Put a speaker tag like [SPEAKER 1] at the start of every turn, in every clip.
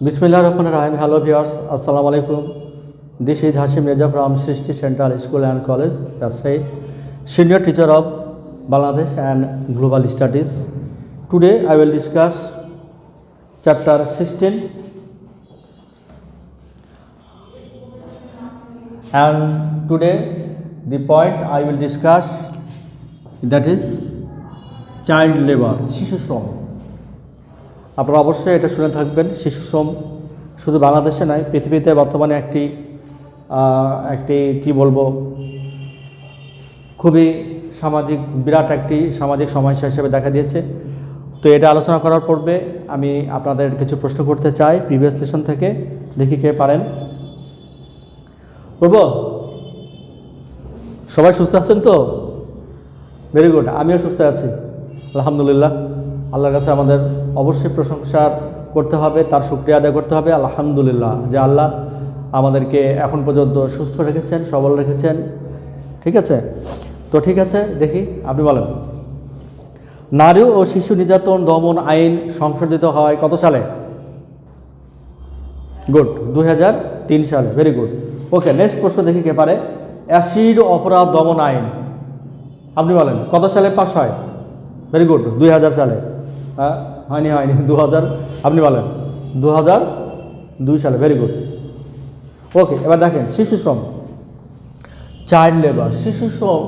[SPEAKER 1] Bismillah Rahman Rahim. Hello viewers. Assalamu alaikum. This is Hashim Reza from Srishti Central School and College, Rajshahi, senior teacher of Bangladesh and Global Studies. Today I will discuss chapter 16 and today the point I will discuss that is child labor, শিশু শ্রম। আপনারা অবশ্যই এটা শুনে থাকবেন। শিশু শ্রম শুধু বাংলাদেশে নয়, পৃথিবীতে বর্তমানে একটি কি বলবো, খুবই বিরাট একটি সামাজিক সমস্যা হিসেবে দেখা দিয়েছে। তো এটা আলোচনা করার পূর্বে আমি আপনাদের কিছু প্রশ্ন করতে চাই প্রিভিয়াস লেসন থেকে। দেখি কে পারেন। বলবো, সবাই সুস্থ আছেন তো? ভেরি গুড, আমিও সুস্থ আছি আলহামদুলিল্লাহ। আল্লাহর কাছে আমাদের অবশ্যই প্রশংসা করতে হবে, তার শুকরিয়া আদায় করতে হবে আলহামদুলিল্লাহ, যে আল্লাহ আমাদেরকে এখন পর্যন্ত সুস্থ রেখেছেন, সবল রেখেছেন। ঠিক আছে, তো ঠিক আছে, দেখি আপনি বলেন। নারী ও শিশু নির্যাতন দমন আইন সংশোধিত হয় কত সালে? গুড, 2003 সালে। Very good. ওকে, নেক্সট প্রশ্ন দেখি কে পারে। অ্যাসিড অপরাধ দমন আইন আপনি বলেন কত সালে পাস হয়? ভেরি গুড, 2000 সালে। হ্যাঁ, হয়নি 2000। আপনি বলেন 2002 সালে। Very good. ওকে, এবার দেখেন শিশু শ্রম, চাইল্ড লেবার। শিশু শ্রম,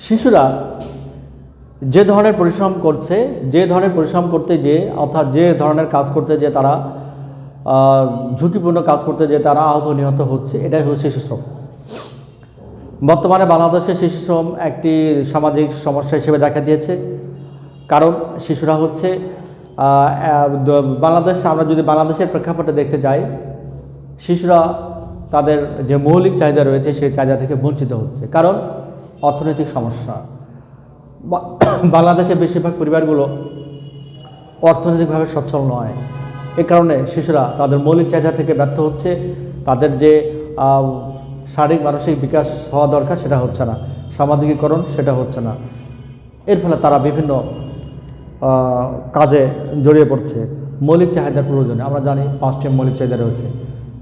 [SPEAKER 1] শিশুরা যে ধরনের পরিশ্রম করতে যে অর্থাৎ যে ধরনের কাজ করতে যে তারা ঝুঁকিপূর্ণ কাজ করতে যে তারা আহত নিহত হচ্ছে, এটাই হচ্ছে শিশু শ্রম। বর্তমানে বাংলাদেশে শিশু শ্রম একটি সামাজিক সমস্যা হিসেবে দেখা দিয়েছে। কারণ শিশুরা হচ্ছে আমরা যদি বাংলাদেশের প্রেক্ষাপটে দেখতে যাই, শিশুরা তাদের যে মৌলিক চাহিদা রয়েছে সেই চাহিদা থেকে বঞ্চিত হচ্ছে। কারণ অর্থনৈতিক সমস্যা। বাংলাদেশের বেশিরভাগ পরিবারগুলো অর্থনৈতিকভাবে সচ্ছল নয়। এ কারণে শিশুরা তাদের মৌলিক চাহিদা থেকে ব্যর্থ হচ্ছে। তাদের যে শারীরিক মানসিক বিকাশ হওয়া দরকার সেটা হচ্ছে না, সামাজিকীকরণ সেটা হচ্ছে না। এর ফলে তারা বিভিন্ন কাজে জড়িয়ে পড়ছে মৌলিক চাহিদার প্রয়োজনে। আমরা জানি 5টি মৌলিক চাহিদা রয়েছে: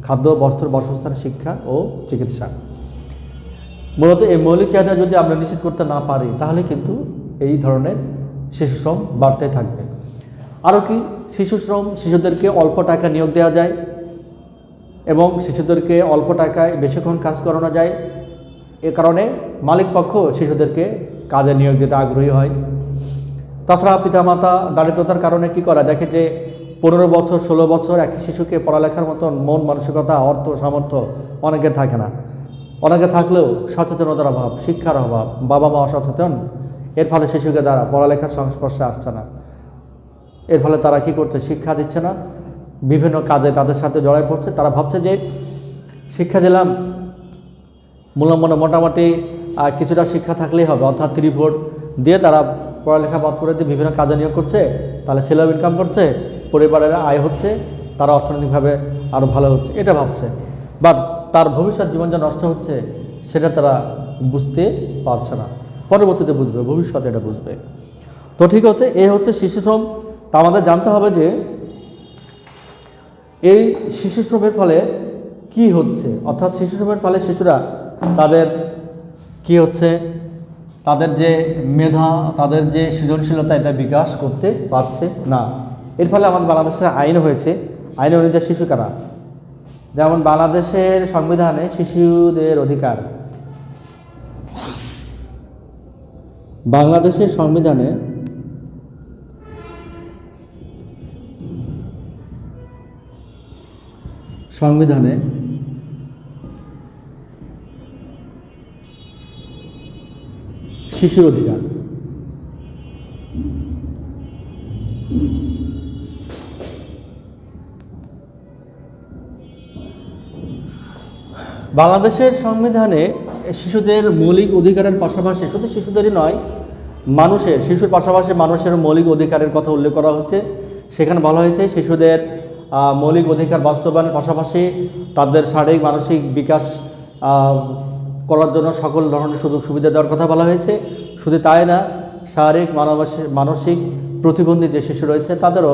[SPEAKER 1] খাদ্য, বস্ত্র, বাসস্থান, শিক্ষা ও চিকিৎসা। মূলত এই মৌলিক চাহিদা যদি আমরা নিশ্চিত করতে না পারি, তাহলে কিন্তু এই ধরনের শিশু শ্রম বাড়তে থাকবে। আরও কি, শিশু শ্রম, শিশুদেরকে অল্প টাকা নিয়োগ দেওয়া যায় এবং শিশুদেরকে অল্প টাকায় বেশিক্ষণ কাজ করানো যায়। এ কারণে মালিকপক্ষ শিশুদেরকে কাজে নিয়োগ দিতে আগ্রহী হয়। তাছাড়া পিতামাতা দারিদ্রতার কারণে কি করা, দেখে যে 15 বছর 16 বছর একটি শিশুকে পড়ালেখার মতন মন মানসিকতা, অর্থ সামর্থ্য অনেকের থাকে না। অনেকে থাকলেও সচেতনতার অভাব, শিক্ষার অভাব, বাবা মা অসচেতন। এর ফলে শিশুকে দ্বারা পড়ালেখার সংস্পর্শে আসছে না। এর ফলে তারা কি করছে, শিক্ষা দিচ্ছে না, বিভিন্ন কাজে তাদের সাথে জড়াই পড়ছে। তারা ভাবছে যে শিক্ষা দিলাম, মোটামুটি কিছুটা শিক্ষা থাকলেই হবে, অর্থাৎ 3 ভোট দিয়ে তারা পড়ালেখা বাদ করে দিয়ে বিভিন্ন কাজে নিয়োগ করছে, তাহলে ছেলেও ইনকাম করছে, পরিবারের আয় হচ্ছে, তারা অর্থনৈতিকভাবে আরও ভালো হচ্ছে, এটা ভাবছে। বাট তার ভবিষ্যৎ জীবন যা নষ্ট হচ্ছে সেটা তারা বুঝতে পারছে না। পরবর্তীতে বুঝবে, ভবিষ্যতে এটা বুঝবে। তো ঠিক হচ্ছে, এই হচ্ছে শিশু শ্রম। তা আমাদের জানতে হবে যে এই শিশু শ্রমের ফলে কি হচ্ছে, অর্থাৎ শিশু শ্রমের ফলে শিশুরা তাদের কি হচ্ছে, তাদের যে মেধা, তাদের যে সৃজনশীলতা, এটা বিকাশ করতে পারছে না। এর ফলে আমাদের বাংলাদেশের আইন হয়েছে, আইন অনুযায়ী শিশু কারা, যেমন বাংলাদেশের সংবিধানে শিশুদের অধিকার, বাংলাদেশের সংবিধানে শিশুর অধিকার। বাংলাদেশের সংবিধানে শিশুদের মৌলিক অধিকারের পাশাপাশি, শুধু শিশুদেরই নয়, শিশুর পাশাপাশি মানুষের মৌলিক অধিকারের কথা উল্লেখ করা হচ্ছে। সেখানে বলা হয়েছে শিশুদের মৌলিক অধিকার বাস্তবায়নের পাশাপাশি তাদের শারীরিক মানসিক বিকাশ করার জন্য সকল ধরনের সুযোগ সুবিধা দেওয়ার কথা বলা হয়েছে। শুধু তাই না, শারীরিক মানসিক প্রতিবন্ধী যে শিশু রয়েছে তাদেরও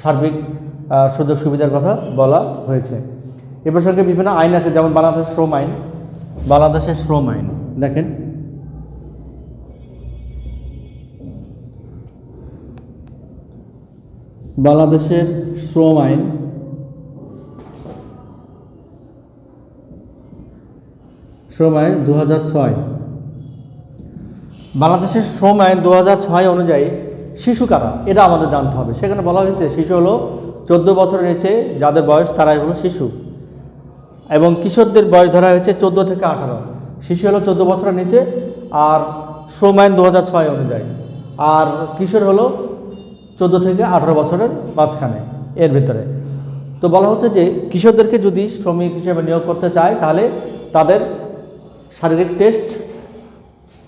[SPEAKER 1] সার্বিক সুযোগ সুবিধার কথা বলা হয়েছে। এ প্রসঙ্গে বিভিন্ন আইন আছে, যেমন বাংলাদেশ শ্রম আইন। বাংলাদেশের শ্রম আইন দেখেন, বাংলাদেশের শ্রম আইন শ্রম আইন 2006। বাংলাদেশের শ্রম আইন 2006 অনুযায়ী শিশু কারা এটা আমাদের জানতে হবে। সেখানে বলা হয়েছে শিশু হলো 14 বছরের নিচে যাদের বয়স তারাই হলো শিশু, এবং কিশোরদের বয়স ধরা হয়েছে 14 থেকে 18। শিশু হলো 14 বছরের নিচে আর শ্রম আইন 2006 অনুযায়ী, আর কিশোর হলো 14 থেকে 18 বছরের মাঝখানে, এর ভিতরে। তো বলা হচ্ছে যে কিশোরদেরকে যদি শ্রমিক হিসেবে নিয়োগ করতে চায় তাহলে তাদের শারীরিক টেস্ট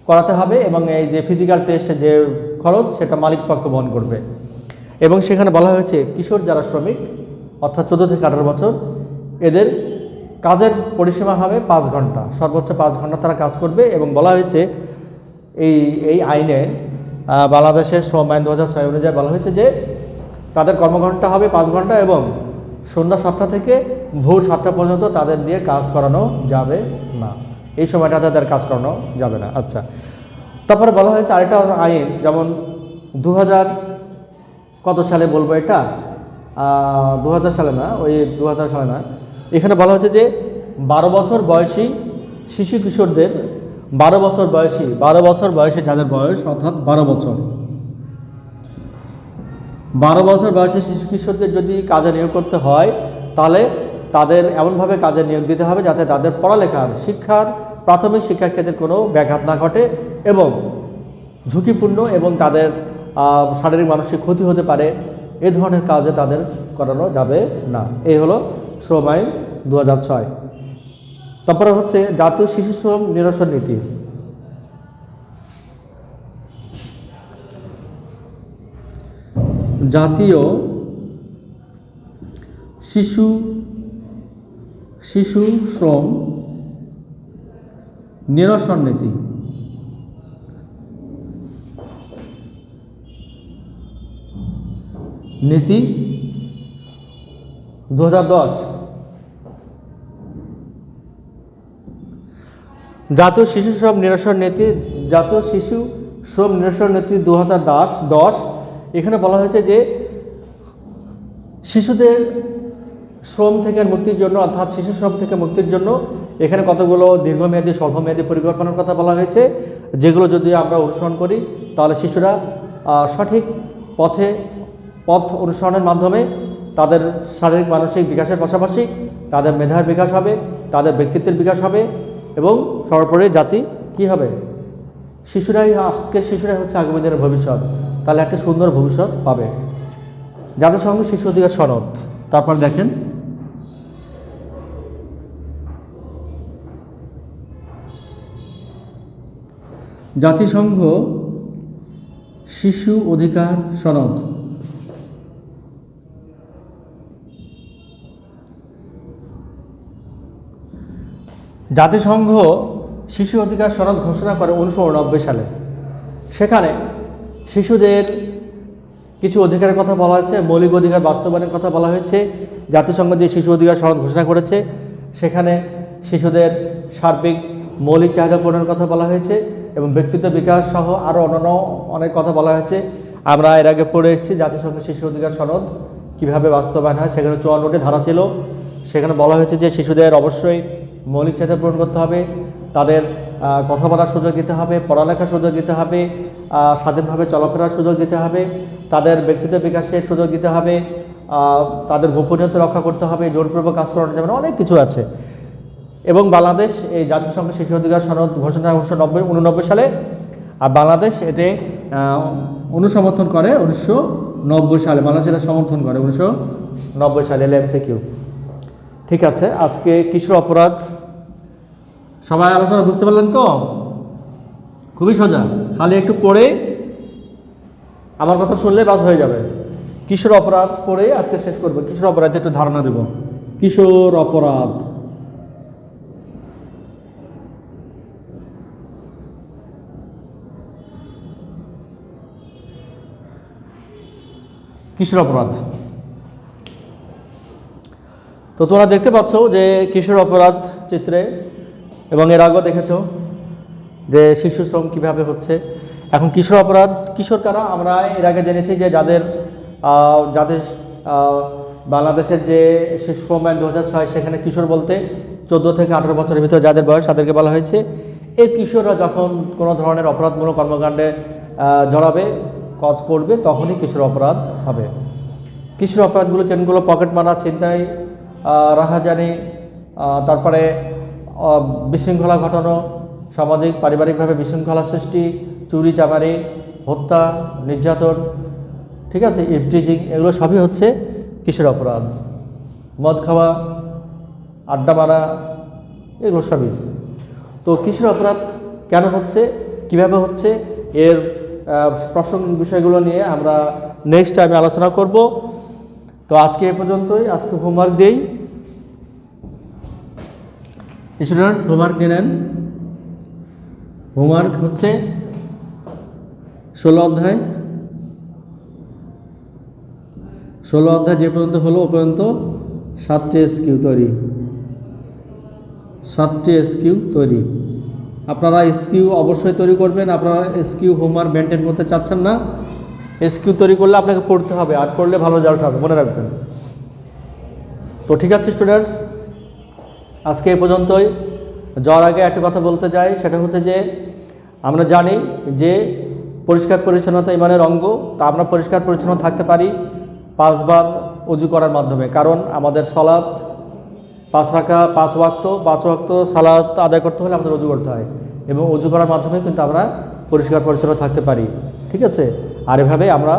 [SPEAKER 1] করাতে হবে, এবং এই যে ফিজিক্যাল টেস্টে যে খরচ সেটা মালিক পক্ষ বহন করবে। এবং সেখানে বলা হয়েছে কিশোর যারা শ্রমিক অর্থাৎ 14 থেকে 18 বছর, এদের কাজের পরিসীমা হবে 5 ঘন্টা, সর্বোচ্চ 5 ঘন্টা তারা কাজ করবে। এবং বলা হয়েছে এই আইনে বাংলাদেশের শ্রম আইন 2006 অনুযায়ী বলা হয়েছে যে তাদের কর্মঘণ্টা হবে 5 ঘন্টা, এবং সন্ধ্যা 7টা থেকে ভোর 7টা পর্যন্ত তাদের দিয়ে কাজ করানো যাবে না, এই সময়টা তাদের কাজ করানো যাবে না। আচ্ছা, তারপরে বলা হয়েছে আরেকটা আইন, যেমন 2000 কত সালে বলবো এটা, 2000 সালে না, ওই 2000 সালে না, এখানে বলা হয়েছে যে 12 বছর বয়সী শিশু কিশোরদের 12 বছর বয়সী যাদের বয়স অর্থাৎ 12 বছর বয়সী শিশু কিশোরদের যদি কাজে নিয়োগ করতে হয় তাহলে তাদের এমনভাবে কাজে নিয়োগ দিতে হবে যাতে তাদের পড়ালেখার প্রাথমিক শিক্ষার ক্ষেত্রে কোনো ব্যাঘাত না ঘটে এবং ঝুঁকিপূর্ণ এবং তাদের শারীরিক মানসিক ক্ষতি হতে পারে এ ধরনের কাজে তাদের করানো যাবে না। এই হলো শ্রম আইন 2006। তারপরে হচ্ছে জাতীয় শিশু শ্রম নিরসন নীতি। জাতীয় শিশু শ্রম নিরসন নীতি নীতি 2010। জাতীয় শিশু শ্রম নিরসন নীতি 2010। এখানে বলা হয়েছে যে শিশুদের শ্রম থেকে মুক্তির জন্য অর্থাৎ শিশু শ্রম থেকে মুক্তির জন্য এখানে কতগুলো দীর্ঘমেয়াদী স্বল্পমেয়াদী পরিকল্পনার কথা বলা হয়েছে, যেগুলো যদি আমরা অনুসরণ করি তাহলে শিশুরা সঠিক পথ অনুসরণের মাধ্যমে তাদের শারীরিক মানসিক বিকাশের পাশাপাশি তাদের মেধার বিকাশ হবে, তাদের ব্যক্তিত্বের বিকাশ হবে এবং সর্বোপরি জাতি কি হবে, আজকের শিশুরাই হচ্ছে আগামী দিনের ভবিষ্যৎ, তাহলে একটা সুন্দর ভবিষ্যৎ পাবে। জাতিসংঘ শিশু অধিকার সনদ। তারপর দেখেন জাতিসংঘ শিশু অধিকার সনদ। জাতিসংঘ শিশু অধিকার সনদ ঘোষণা করে 1989 সালে। সেখানে শিশুদের কিছু অধিকারের কথা বলা হয়েছে, মৌলিক অধিকার বাস্তবায়নের কথা বলা হয়েছে। জাতিসংঘ যে শিশু অধিকার সনদ ঘোষণা করেছে সেখানে শিশুদের সার্বিক মৌলিক চাহিদা পূরণের কথা বলা হয়েছে এবং ব্যক্তিত্ব বিকাশ সহ আরও অন্যান্য অনেক কথা বলা হয়েছে। আমরা এর আগে পড়ে এসেছি জাতিসংঘ শিশু অধিকার সনদ কীভাবে বাস্তবায়ন হয়। সেখানে 54টি ধারা ছিল। সেখানে বলা হয়েছে যে শিশুদের অবশ্যই মৌলিক চাহিদা পূরণ করতে হবে, তাদের কথা বলার সুযোগ দিতে হবে, পড়ালেখার সুযোগ দিতে হবে, স্বাধীনভাবে চলাফেরার সুযোগ দিতে হবে, তাদের ব্যক্তিত্ব বিকাশের সুযোগ দিতে হবে, তাদের গোপনীয়তা রক্ষা করতে হবে, জোরপূর্বক কাজ করানো যাবে না, অনেক কিছু আছে। এবং বাংলাদেশ এই জাতিসংঘ শিশু অধিকার সনদ ঘোষণা 1989 সালে, আর বাংলাদেশ এতে অনুসমর্থন করে 1990 সালে। বাংলাদেশ এটা সমর্থন করে 1990 সালে। এমসিকিউ। ঠিক আছে, আজকে কিশোর অপরাধ সবাই আলোচনা বুঝতে পারলেন তো? খুবই সোজা, খালি একটু পড়ে আমার কথা শুনলে বাস হয়ে যাবে। কিশোর অপরাধ পড়ে আজকে শেষ করবো। কিশোর অপরাধে একটু ধারণা দেব। কিশোর অপরাধ, কিশোর অপরাধ তো তোমরা দেখতে পাচ্ছ যে কিশোর অপরাধ চিত্রে, এবং এর আগেও দেখেছো যে শিশু শ্রম কীভাবে হচ্ছে। এখন কিশোর অপরাধ, কিশোর কারা আমরা এর আগে জেনেছি যে যাদের যাদের বাংলাদেশের যে শিশু শ্রম আইন 2006 সেখানে কিশোর বলতে 14 থেকে 18 বছরের ভিতরে যাদের বয়স তাদেরকে বলা হয়েছে। এই কিশোররা যখন কোনো ধরনের অপরাধমূলক কর্মকাণ্ডে জড়াবে, কাজ করবে, তখনই কিশোর অপরাধ হবে। কিশোর অপরাধগুলো চেনগুলো পকেট মারা, ছিনতাই, রাহাজানি, তারপরে বিশৃঙ্খলা ঘটানো, সামাজিক পারিবারিকভাবে বিশৃঙ্খলা সৃষ্টি, চুরি চামারি, হত্যা, নির্যাতন, ঠিক আছে, ইভটিজিং, এগুলো সবই হচ্ছে কিশোর অপরাধ। মদ খাওয়া, আড্ডা মারা, এগুলো সবই। তো কিশোর অপরাধ কেন হচ্ছে, কিভাবে হচ্ছে, এর প্রাসঙ্গিক বিষয়গুলো নিয়ে আমরা নেক্সট টাইমে আলোচনা করব। তো আজকে এ পর্যন্তই। আজকে হোমওয়ার্ক দিই, স্টুডেন্টস হোমওয়ার্ক নিয়ে নেন। হোমওয়ার্ক হচ্ছে 16 অধ্যায়, 16 অধ্যায় যে পর্যন্ত হলো ও পর্যন্ত 7টি এসকিউ তৈরি, 7টি এসকিউ তৈরি। আপনারা এসকিউ অবশ্যই তৈরি করবেন। আপনারা এসকিউ হোমওয়ার্ক মেনটেন করতে চাচ্ছেন না, এসকিউ তৈরি করলে আপনাকে পড়তে হবে, আর পড়লে ভালো রেজাল্ট হবে, মনে রাখবেন। তো ঠিক আছে স্টুডেন্টস, আজকে এই পর্যন্তই। যাওয়ার আগে একটা কথা বলতে চাই, সেটা হচ্ছে যে আমরা জানি যে পরিষ্কার পরিচ্ছন্নতা ইমানের অঙ্গ। তা আমরা পরিষ্কার পরিচ্ছন্ন থাকতে পারি 5 বার ওযু করার মাধ্যমে, কারণ আমাদের সালাত 5 রাকাত, 5 ওয়াক্ত সালাত আদায় করতে হলে আমাদের ওযু করতে হয়, এবং ওযু করার মাধ্যমে কিন্তু আমরা পরিষ্কার পরিচ্ছন্ন থাকতে পারি, ঠিক আছে। আর এভাবে আমরা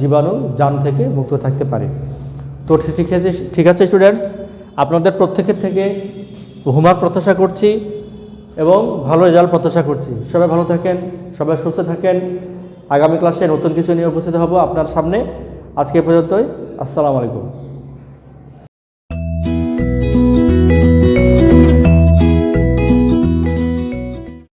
[SPEAKER 1] জীবাণু জার্ম থেকে মুক্ত থাকতে পারি। তো ঠিক আছে স্টুডেন্টস, আপনাদের প্রত্যেকের থেকে হোমওয়ার্ক প্রত্যাশা করছি এবং ভালো রেজাল্ট প্রত্যাশা করছি। সবাই ভালো থাকেন, সবাই সুস্থ থাকেন। আগামী ক্লাসে নতুন কিছু নিয়ে উপস্থিত হব আপনার সামনে। আজকে পর্যন্তই। আসসালামু আলাইকুম।